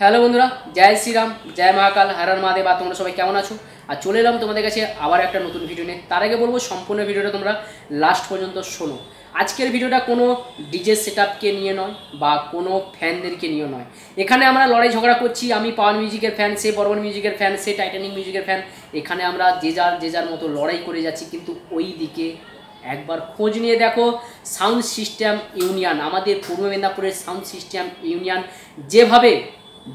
Hello বন্ধুরা, জয় শ্রীরাম, জয় মহাকাল, হর হর মহাদেব। তোমরা সবাই কেমন আছো? আর চলে এলাম তোমাদের কাছে আবার একটা নতুন ভিডিও নিয়ে। তার আগে বলবো সম্পূর্ণ ভিডিওটা তোমরা লাস্ট পর্যন্ত শোনো। আজকের ভিডিওটা কোনো ডিজে সেটআপকে নিয়ে নয় বা কোনো ফ্যানদেরকে নিয়ে নয়। এখানে আমরা লড়াই ঝগড়া করছি, আমি পাওয়ার মিউজিকের ফ্যান, সে বর্মন মিউজিকের ফ্যান, সে টাইটানিক মিউজিকের ফ্যান। এখানে আমরা যে যার মতো লড়াই করে যাচ্ছি, কিন্তু ওই দিকে একবার খোঁজ নিয়ে দেখো, সাউন্ড সিস্টেম ইউনিয়ন, আমাদের পূর্ব মেদিনীপুরের সাউন্ড সিস্টেম ইউনিয়ন যেভাবে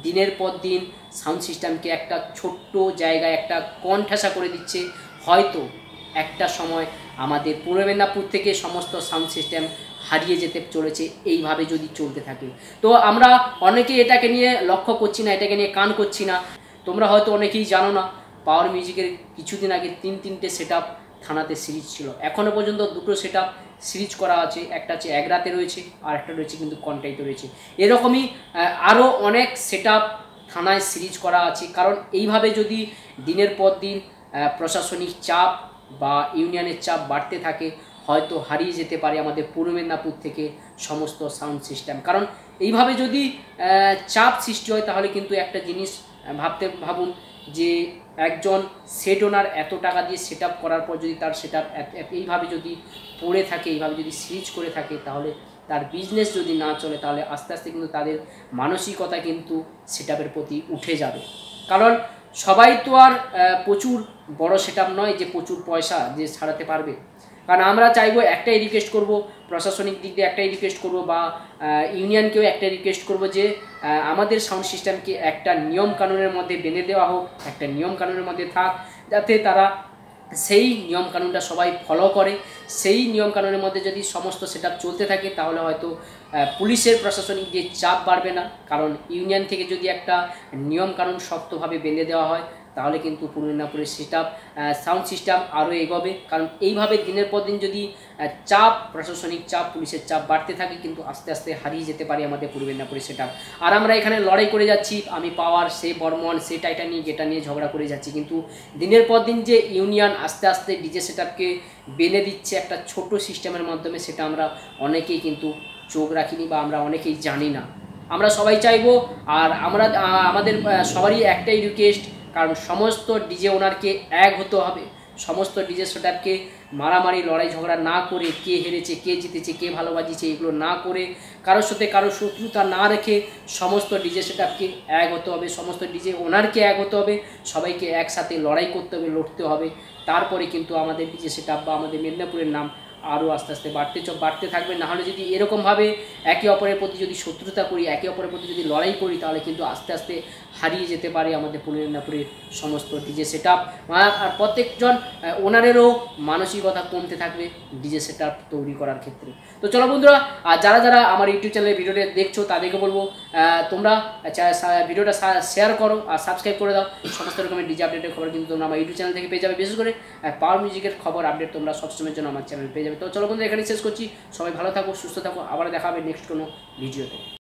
দিনের পর দিন সাউন্ড সিস্টেমকে একটা ছোট্ট জায়গায় একটা কণ্ঠাসা করে দিচ্ছে, হয়তো একটা সময় আমাদের পূর্ব মেদিনীপুর থেকে সমস্ত সাউন্ড সিস্টেম হারিয়ে যেতে চলেছে এইভাবে যদি চলতে থাকে। তো আমরা অনেকেই এটাকে নিয়ে লক্ষ্য করছি না, এটাকে নিয়ে কান করছি না। তোমরা হয়তো অনেকেই জানো না, পাওয়ার মিউজিকের কিছুদিন আগে তিনটে সেটআপ থানাতে সিরিজ ছিল। এখনও পর্যন্ত দুটো সেটআপ সিরিজ করা আছে, একটা হচ্ছে একরাতে রয়েছে আর একটা রয়েছে কিন্তু কন্টাইতে রয়েছে। এরকমই আরও অনেক সেটআপ থানায় সিরিজ করা আছে। কারণ এইভাবে যদি দিনের পর দিন প্রশাসনিক চাপ বা ইউনিয়নের চাপ বাড়তে থাকে, হয়তো হারিয়ে যেতে পারে আমাদের পূর্ব মেদিনীপুর থেকে সমস্ত সাউন্ড সিস্টেম। কারণ এইভাবে যদি চাপ সৃষ্টি হয়, তাহলে কিন্তু একটা জিনিস ভাবুন যে একজন সেট ওনার এত টাকা দিয়ে সেট করার পর যদি তার সেট এইভাবে যদি পড়ে থাকে, এইভাবে যদি সিরিজ করে থাকে, তাহলে তার বিজনেস যদি না চলে, তাহলে আস্তে আস্তে কিন্তু তাদের মানসিকতা কিন্তু সেটআপের প্রতি উঠে যাবে। কারণ সবাই তো আর প্রচুর বড় সেটআপ নয় যে প্রচুর পয়সা যে ছাড়াতে পারবে। কারণ আমরা চাইবো, একটাই রিকোয়েস্ট করব, প্রশাসনিক দিক দিয়ে একটাই রিকোয়েস্ট করব বা ইউনিয়নকেও একটাই রিকোয়েস্ট করব যে আমাদের সাউন্ড সিস্টেমকে একটা নিয়ম কানুনের মধ্যে বেঁধে দেওয়া হোক, একটা নিয়ম কানুনের মধ্যে থাক, যাতে তারা সেই নিয়ম কানুনটা সবাই ফলো করে। সেই নিয়ম কানুনের মধ্যে যদি সমস্ত সেটআপ চলতে থাকে, তাহলে হয়তো পুলিশের প্রশাসনিক যে চাপ বাড়বে না। কারণ ইউনিয়ন থেকে যদি একটা নিয়ম কানুন শক্তভাবে বেঁধে দেওয়া হয়, তাহলে কিন্তু পূর্ব মেদিনীপুরের সেটআপ সাউন্ড সিস্টেম আরও এগোবে। কারণ এইভাবে দিনের পর দিন যদি চাপ, প্রশাসনিক চাপ, পুলিশের চাপ বাড়তে থাকে, কিন্তু আস্তে আস্তে হারিয়ে যেতে পারে আমাদের পূর্ব মেদিনীপুরের সেটআপ। আর আমরা এখানে লড়াই করে যাচ্ছি, আমি পাওয়ার, সে বর্মন, সে টাইটানিক, এটা নিয়ে ঝগড়া করে যাচ্ছি। কিন্তু দিনের পর দিন যে ইউনিয়ন আস্তে আস্তে ডিজে সেটআপকে বেঁধে দিচ্ছে একটা ছোট সিস্টেমের মাধ্যমে, সেটা আমরা অনেকেই কিন্তু চোখ রাখিনি বা আমরা অনেকেই জানি না। আমরা সবাই চাইবো, আর আমাদের সবারই একটাই রিকোয়েস্ট, কারণ সমস্ত ডিজে ওনারকে এক হতে হবে। সমস্ত ডিজে সেটআপকে মারামারি, লড়াই ঝগড়া না করে, কে হেরেছে, কে জিতেছে, কে ভালো বাজিয়েছে, এগুলো না করে, কারোর সাথে কারোর শত্রুতা না রেখে সমস্ত ডিজে সেটআপকে এক হতে হবে, সমস্ত ডিজে ওনারকে এক হতে হবে, সবাইকে একসাথে লড়াই করতে হবে, লড়তে হবে। তারপরে কিন্তু আমাদের ডিজে সেটআপ বা আমাদের মেদিনীপুরের নাম আরও আস্তে আস্তে বাড়তে থাকবে। নাহলে যদি এরকমভাবে একে অপরের প্রতি যদি শত্রুতা করি, একে অপরের প্রতি যদি লড়াই করি, তাহলে কিন্তু আস্তে আস্তে হারিয়ে যেতে পারে আমাদের পূর্ব মেদিনীপুরের সমস্ত ডিজে সেটআপ। আর প্রত্যেকজন ওনারেরও মানসিকতা কমতে থাকবে ডিজে সেটআপ তৈরি করার ক্ষেত্রে। তো চলো বন্ধুরা, আর যারা আমার ইউটিউব চ্যানেলে ভিডিওটা দেখছো, তাদেরকে বলবো তোমরা ভিডিওটা শেয়ার করো আর সাবস্ক্রাইব করে দাও। সমস্ত রকমের ডিজে আপডেটের খবর কিন্তু তোমরা আমার ইউটিউব চ্যানেল থেকে পেয়ে যাবে। বিশেষ করে পাওয়ার মিউজিকের খবর আপডেট তোমরা সবসময়ের জন্য আমার চ্যানেলে পেয়ে যাবে। তো চলো বন্ধুরা, এখানেই শেষ করছি। সবাই ভালো থাকো, সুস্থ থাকো, আবার দেখা হবে নেক্সট কোনো ভিডিওতে।